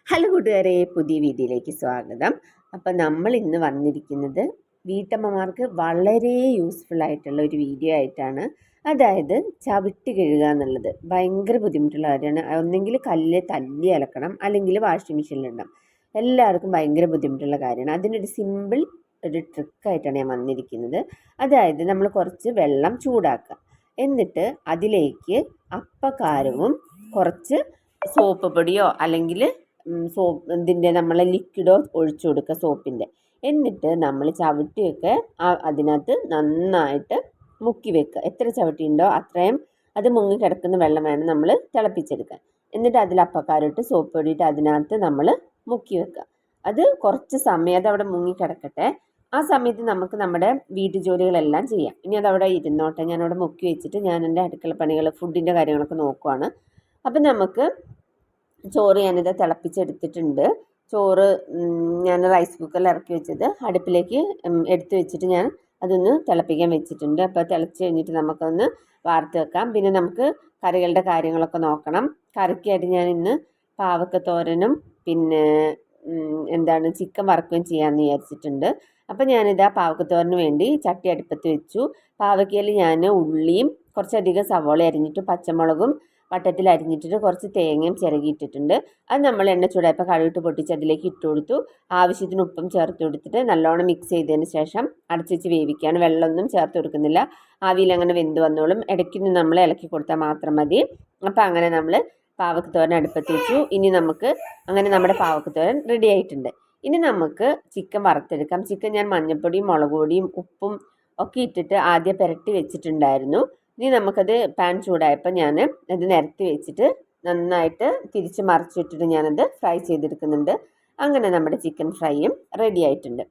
Hello കൂട്ടുകാരെ, പുതിയ വീഡിയോയിലേക്ക് സ്വാഗതം. അപ്പം നമ്മൾ ഇന്ന് വന്നിരിക്കുന്നത് വീട്ടമ്മമാർക്ക് വളരെ യൂസ്ഫുൾ ആയിട്ടുള്ള ഒരു വീഡിയോ ആയിട്ടാണ്. അതായത് ചവിട്ടി കഴുകുക എന്നുള്ളത് ഭയങ്കര ബുദ്ധിമുട്ടുള്ള കാര്യമാണ്. ഒന്നെങ്കിൽ കല്ല് തല്ലി അലക്കണം, അല്ലെങ്കിൽ വാഷിംഗ് മെഷീനിലിടണം. എല്ലാവർക്കും ഭയങ്കര ബുദ്ധിമുട്ടുള്ള കാര്യമാണ്. അതിനൊരു സിമ്പിൾ ഒരു ട്രിക്കായിട്ടാണ് ഞാൻ വന്നിരിക്കുന്നത്. അതായത് നമ്മൾ കുറച്ച് വെള്ളം ചൂടാക്കുക, എന്നിട്ട് അതിലേക്ക് അപ്പക്കാരവും കുറച്ച് സോപ്പ് പൊടിയോ അല്ലെങ്കിൽ ഇതിൻ്റെ നമ്മളെ ലിക്വിഡോ ഒഴിച്ചു കൊടുക്കുക സോപ്പിൻ്റെ. എന്നിട്ട് നമ്മൾ ചവിട്ടിയൊക്കെ അതിനകത്ത് നന്നായിട്ട് മുക്കി വെക്കുക. എത്ര ചവിട്ടിയുണ്ടോ അത്രയും അത് മുങ്ങി കിടക്കുന്ന വെള്ളം വേണം നമ്മൾ തിളപ്പിച്ചെടുക്കാൻ. എന്നിട്ട് അതിൽ അപ്പക്കാരിട്ട് സോപ്പ് പൊടിയിട്ട് അതിനകത്ത് നമ്മൾ മുക്കി വെക്കുക. അത് കുറച്ച് സമയം അതവിടെ മുങ്ങി കിടക്കട്ടെ. ആ സമയത്ത് നമുക്ക് നമ്മുടെ വീട്ടു ജോലികളെല്ലാം ചെയ്യാം. ഇനി അതവിടെ ഇരുന്നോട്ടെ. ഞാനവിടെ മുക്കി വെച്ചിട്ട് ഞാൻ എൻ്റെ അടുക്കള പണികൾ ഫുഡിൻ്റെ കാര്യങ്ങളൊക്കെ നോക്കുവാണ്. അപ്പം നമുക്ക് ചോറ് ഞാനിത് തിളപ്പിച്ചെടുത്തിട്ടുണ്ട്. ചോറ് ഞാൻ റൈസ് കുക്കറിൽ ഇറക്കി വെച്ചത് അടുപ്പിലേക്ക് എടുത്ത് വെച്ചിട്ട് ഞാൻ അതൊന്ന് തിളപ്പിക്കാൻ വെച്ചിട്ടുണ്ട്. അപ്പോൾ തിളച്ച് കഴിഞ്ഞിട്ട് നമുക്കൊന്ന് വാർത്ത് വെക്കാം. പിന്നെ നമുക്ക് കറികളുടെ കാര്യങ്ങളൊക്കെ നോക്കണം. കറിക്കായിട്ട് ഞാൻ ഇന്ന് പാവക്കത്തോരനും പിന്നെ ചിക്കൻ വറക്കുകയും ചെയ്യാമെന്ന് വിചാരിച്ചിട്ടുണ്ട്. അപ്പോൾ ഞാനിതാ പാവക്കത്തോരന് വേണ്ടി ചട്ടി അടുപ്പത്ത് വെച്ചു. പാവക്കയിൽ ഞാൻ ഉള്ളിയും കുറച്ചധികം സവോള അരിഞ്ഞിട്ട് പച്ചമുളകും വട്ടത്തിൽ അരിഞ്ഞിട്ടിട്ട് കുറച്ച് തേങ്ങയും ചിരകിയിട്ടിട്ടുണ്ട്. അത് നമ്മൾ എണ്ണ ചൂടായപ്പോൾ കടുകിട്ട് പൊട്ടിച്ച് അതിലേക്ക് ഇട്ട് കൊടുത്തു. ആവശ്യത്തിന് ഉപ്പും ചേർത്ത് കൊടുത്തിട്ട് നല്ലോണം മിക്സ് ചെയ്തതിന് ശേഷം അടച്ച് വെച്ച് വേവിക്കുകയാണ്. വെള്ളമൊന്നും ചേർത്ത് കൊടുക്കുന്നില്ല. ആവിയിൽ അങ്ങനെ വെന്ത് വന്നോളും. ഇടയ്ക്കൊന്ന് നമ്മൾ ഇളക്കി കൊടുത്താൽ മാത്രം മതി. അപ്പോൾ അങ്ങനെ നമ്മൾ പാവക്കത്തോരൻ അടുപ്പത്ത് വെച്ചു. ഇനി നമുക്ക് അങ്ങനെ നമ്മുടെ പാവക്കത്തോരൻ റെഡി ആയിട്ടുണ്ട്. ഇനി നമുക്ക് ചിക്കൻ വറുത്തെടുക്കാം. ചിക്കൻ ഞാൻ മഞ്ഞൾപ്പൊടിയും മുളക് പൊടിയും ഉപ്പും ഒക്കെ ഇട്ടിട്ട് ആദ്യം പുരട്ടി വെച്ചിട്ടുണ്ടായിരുന്നു. ഇനി നമുക്കത് പാൻ ചൂടായപ്പോൾ ഞാൻ അത് നിരത്തി വെച്ചിട്ട് നന്നായിട്ട് തിരിച്ച് മറിച്ചിട്ടിട്ട് ഞാനത് ഫ്രൈ ചെയ്തെടുക്കുന്നുണ്ട്. അങ്ങനെ നമ്മുടെ ചിക്കൻ ഫ്രൈയും റെഡി ആയിട്ടുണ്ട്.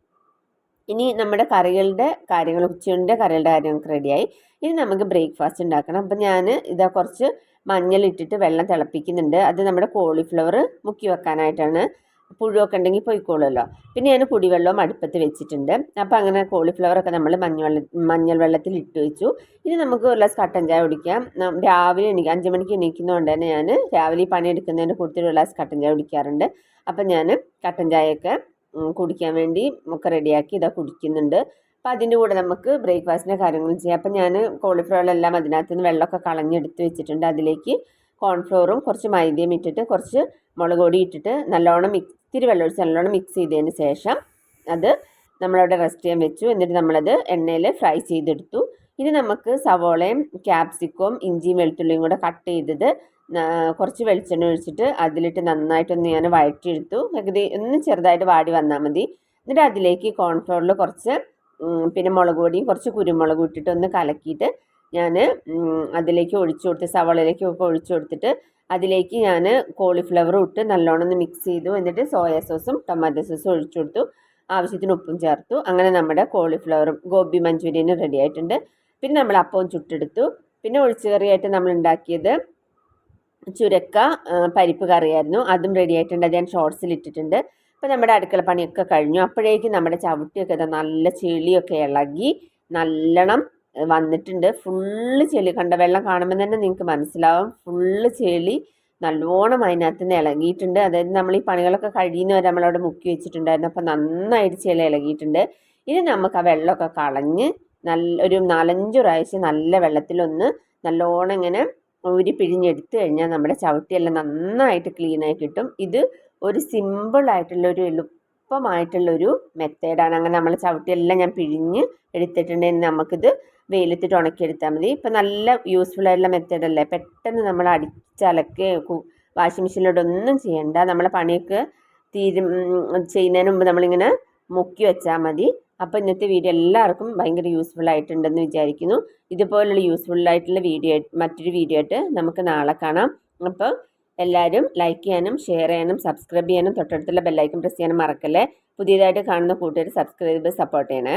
ഇനി നമ്മുടെ കറികളുടെ കാര്യങ്ങൾ ഉച്ചയുടെ കറികളുടെ കാര്യങ്ങളൊക്കെ റെഡിയായി. ഇനി നമുക്ക് ബ്രേക്ക്ഫാസ്റ്റ് ഉണ്ടാക്കണം. അപ്പം ഞാൻ ഇതാ കുറച്ച് മഞ്ഞളിട്ടിട്ട് വെള്ളം തിളപ്പിക്കുന്നുണ്ട്. അത് നമ്മുടെ കോളിഫ്ലവർ മുക്കി വെക്കാനായിട്ടാണ്. പുഴുവൊക്കെ ഉണ്ടെങ്കിൽ പോയിക്കോളുമല്ലോ. പിന്നെ ഞാൻ കുടിവെള്ളവും അടുപ്പത്ത് വെച്ചിട്ടുണ്ട്. അപ്പോൾ അങ്ങനെ കോളിഫ്ലവറൊക്കെ നമ്മൾ മഞ്ഞൾ വെള്ളത്തിൽ ഇട്ട് വെച്ചു. ഇനി നമുക്ക് ഒരു ഗ്ലാസ് കട്ടൻ ചായ കുടിക്കാം. രാവിലെ 5 മണിക്ക് എണീക്കുന്നതുകൊണ്ട് തന്നെ ഞാൻ രാവിലെ പണിയെടുക്കുന്നതിൻ്റെ കൂടുതൽ ഒരു ഗ്ലാസ് കട്ടൻ ചായ കുടിക്കാറുണ്ട്. അപ്പം ഞാൻ കട്ടൻ ചായയൊക്കെ കുടിക്കാൻ വേണ്ടി ഒക്കെ റെഡിയാക്കി ഇതാ കുടിക്കുന്നുണ്ട്. അപ്പം അതിൻ്റെ കൂടെ നമുക്ക് ബ്രേക്ക്ഫാസ്റ്റിൻ്റെ കാര്യങ്ങളും ചെയ്യാം. അപ്പം ഞാൻ കോളിഫ്ലവറെല്ലാം അതിനകത്ത് നിന്ന് വെള്ളമൊക്കെ കളഞ്ഞെടുത്ത് വെച്ചിട്ടുണ്ട്. അതിലേക്ക് കോൺഫ്ലോറും കുറച്ച് മൈദയും ഇട്ടിട്ട് കുറച്ച് മുളക് പൊടി ഇട്ടിട്ട് നല്ലോണം ഇത്തിരി വെള്ളം ഒഴിച്ച് നല്ലോണം മിക്സ് ചെയ്തതിന് ശേഷം അത് നമ്മളവിടെ റെസ്റ്റ് ചെയ്യാൻ വെച്ചു. എന്നിട്ട് നമ്മളത് എണ്ണയിൽ ഫ്രൈ ചെയ്തെടുത്തു. ഇനി നമുക്ക് സവോളയും ക്യാപ്സിക്കവും ഇഞ്ചിയും വെളുത്തുള്ളിയും കൂടെ കട്ട് ചെയ്തത് കുറച്ച് വെളിച്ചെണ്ണ ഒഴിച്ചിട്ട് അതിലിട്ട് നന്നായിട്ടൊന്ന് ഞാൻ വഴറ്റിയെടുത്തു. ഒന്ന് ചെറുതായിട്ട് വാടി വന്നാൽ മതി. എന്നിട്ട് അതിലേക്ക് കോൺഫ്ലോറിൽ കുറച്ച് പിന്നെ മുളക് പൊടിയും കുറച്ച് കുരുമുളകും ഇട്ടിട്ട് ഒന്ന് കലക്കിയിട്ട് ഞാൻ അതിലേക്ക് ഒഴിച്ചു കൊടുത്ത് സവോളയിലേക്കൊക്കെ ഒഴിച്ചു കൊടുത്തിട്ട് അതിലേക്ക് ഞാൻ കോളിഫ്ലവർ ഇട്ട് നല്ലോണം ഒന്ന് മിക്സ് ചെയ്തു. എന്നിട്ട് സോയാ സോസും ടൊമാറ്റോ സോസും ഒഴിച്ചു കൊടുത്തു. ആവശ്യത്തിന് ഉപ്പും ചേർത്തു. അങ്ങനെ നമ്മുടെ കോളിഫ്ലവറും ഗോബി മഞ്ചൂരിയനും റെഡി ആയിട്ടുണ്ട്. പിന്നെ നമ്മൾ അപ്പവും ചുട്ടെടുത്തു. പിന്നെ ഒഴിച്ചു കറിയായിട്ട് നമ്മൾ ഉണ്ടാക്കിയത് ചുരക്ക പരിപ്പ് കറിയായിരുന്നു. അതും റെഡി ആയിട്ടുണ്ട്. അത് ഞാൻ ഷോർട്സിൽ ഇട്ടിട്ടുണ്ട്. അപ്പോൾ നമ്മുടെ അടുക്കള പണിയൊക്കെ കഴിഞ്ഞു. അപ്പോഴേക്കും നമ്മുടെ ചവിട്ടിയൊക്കെ നല്ല ചെളിയൊക്കെ ഇളകി നല്ലോണം വന്നിട്ടുണ്ട്. ഫുള്ള് ചെളി, കണ്ട വെള്ളം കാണുമ്പോൾ തന്നെ നിങ്ങൾക്ക് മനസ്സിലാവും. ഫുള്ള് ചെളി നല്ലോണം അതിനകത്ത് നിന്ന് ഇളകിയിട്ടുണ്ട്. അതായത് നമ്മൾ ഈ പണികളൊക്കെ കഴിയുന്നവരെ നമ്മളവിടെ മുക്കി വെച്ചിട്ടുണ്ടായിരുന്നു. അപ്പോൾ നന്നായിട്ട് ചെളി ഇളകിയിട്ടുണ്ട്. ഇനി നമുക്ക് ആ വെള്ളമൊക്കെ കളഞ്ഞ് ഒരു 4-5 പ്രാവശ്യം നല്ല വെള്ളത്തിലൊന്ന് നല്ലോണം ഇങ്ങനെ ഊരി പിഴിഞ്ഞെടുത്ത് കഴിഞ്ഞാൽ നമ്മുടെ ചവിട്ടിയെല്ലാം നന്നായിട്ട് ക്ലീനായി കിട്ടും. ഇത് ഒരു സിമ്പിളായിട്ടുള്ളൊരു എളുപ്പമായിട്ടുള്ളൊരു മെത്തേഡാണ്. അങ്ങനെ നമ്മൾ ചവിട്ടിയെല്ലാം ഞാൻ പിഴിഞ്ഞ് എടുത്തിട്ടുണ്ടെങ്കിൽ നമുക്കിത് വെയിലത്തിട്ട് ഉണക്കിയെടുത്താൽ മതി. ഇപ്പം നല്ല യൂസ്ഫുൾ ആയിട്ടുള്ള മെത്തേഡല്ലേ. പെട്ടെന്ന് നമ്മൾ അടിച്ചലക്കി വാഷിംഗ് മെഷീനിലോട്ട് ഒന്നും ചെയ്യണ്ട. നമ്മളെ പണിയൊക്കെ ചെയ്യുന്നതിന് മുമ്പ് നമ്മളിങ്ങനെ മുക്കി വെച്ചാൽ മതി. അപ്പോൾ ഇന്നത്തെ വീഡിയോ എല്ലാവർക്കും ഭയങ്കര യൂസ്ഫുൾ ആയിട്ടുണ്ടെന്ന് വിചാരിക്കുന്നു. ഇതുപോലുള്ള യൂസ്ഫുൾ ആയിട്ടുള്ള മറ്റൊരു വീഡിയോ ആയിട്ട് നമുക്ക് നാളെ കാണാം. അപ്പോൾ എല്ലാവരും ലൈക്ക് ചെയ്യാനും ഷെയർ ചെയ്യാനും സബ്സ്ക്രൈബ് ചെയ്യാനും തൊട്ടടുത്തുള്ള ബെല്ലൈക്കൺ പ്രസ് ചെയ്യാനും മറക്കല്ലേ. പുതിയതായിട്ട് കാണുന്ന കൂട്ടുകാർ സബ്സ്ക്രൈബ് സപ്പോർട്ട് ചെയ്യണേ.